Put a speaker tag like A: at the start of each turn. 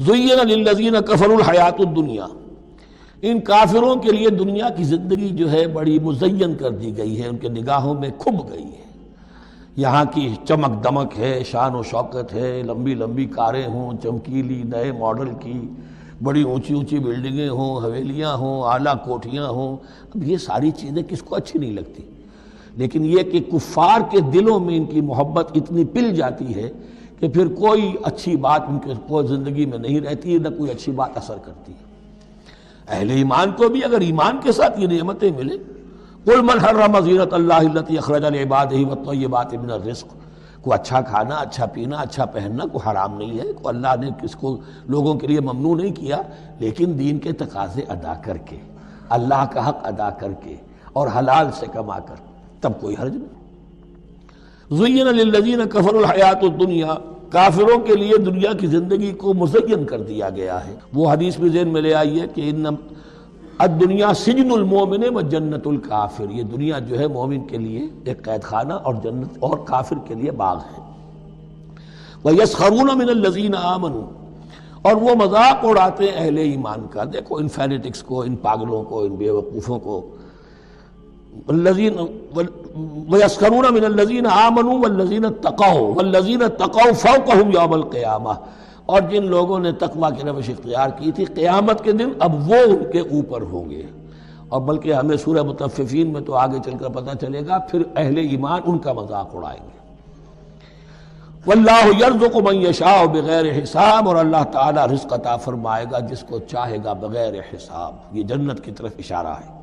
A: زین للذین کفروا الحیات الدنیا، ان کافروں کے لیے دنیا کی زندگی جو ہے بڑی مزین کر دی گئی ہے، ان کے نگاہوں میں کھب گئی ہے۔ یہاں کی چمک دمک ہے، شان و شوکت ہے، لمبی لمبی کاریں ہوں، چمکیلی نئے ماڈل کی، بڑی اونچی اونچی بلڈنگیں ہوں، حویلیاں ہوں، اعلیٰ کوٹھیاں ہوں۔ اب یہ ساری چیزیں کس کو اچھی نہیں لگتی، لیکن یہ کہ کفار کے دلوں میں ان کی محبت اتنی پل جاتی ہے کہ پھر کوئی اچھی بات ان کے کوئی زندگی میں نہیں رہتی، نہ کوئی اچھی بات اثر کرتی ہے۔ اہل ایمان کو بھی اگر ایمان کے ساتھ یہ نعمتیں ملیں، قل من حرم زینۃ اللہ التی اخرج لعبادہ والطیبات من الرزق، کو اچھا کھانا، اچھا پینا، اچھا پہننا کو حرام نہیں ہے، کو اللہ نے کس کو لوگوں کے لیے ممنوع نہیں کیا، لیکن دین کے تقاضے ادا کر کے، اللہ کا حق ادا کر کے اور حلال سے کما کر، تب کوئی حرج نہیں۔ زین للذین کفروا الحیات الدنیا، کافروں کے لیے دنیا کی زندگی کو مزین کر دیا گیا ہے۔ وہ حدیث بھی ذہن میں لے آئیے کہ ان الدنیا سجن المومن و جنت الکافر، یہ دنیا جو ہے مومن کے لیے ایک قید خانہ اور جنت اور کافر کے لیے باغ ہے۔ وَيَسْخَرُونَ مِنَ الَّذِينَ آمَنُوا، اور وہ مذاق اڑاتے ہیں اہل ایمان کا۔ دیکھو ان فینیٹکس کو، ان پاگلوں کو، ان بیوقوفوں کو۔ وَيَسْخَرُونَ مِنَ الَّذِينَ آمَنُوا وَالَّذِينَ اتَّقَوْا وَالَّذِينَ اتَّقَوْا فَوْقَهُمْ يَوْمَ الْقِيَامَةِ، اور جن لوگوں نے تقویٰ کی روش اختیار کی تھی، قیامت کے دن اب وہ ان کے اوپر ہوں گے۔ اور بلکہ ہمیں سورہ مطففین میں تو آگے چل کر پتہ چلے گا، پھر اہل ایمان ان کا مذاق اڑائیں گے۔ وَاللَّهُ يَرْزُقُ مَن يَشَاءُ بِغَيْرِ حساب، اور اللہ تعالیٰ رزق عطا فرمائے گا جس کو چاہے گا بغیر حساب۔ یہ جنت کی طرف اشارہ ہے۔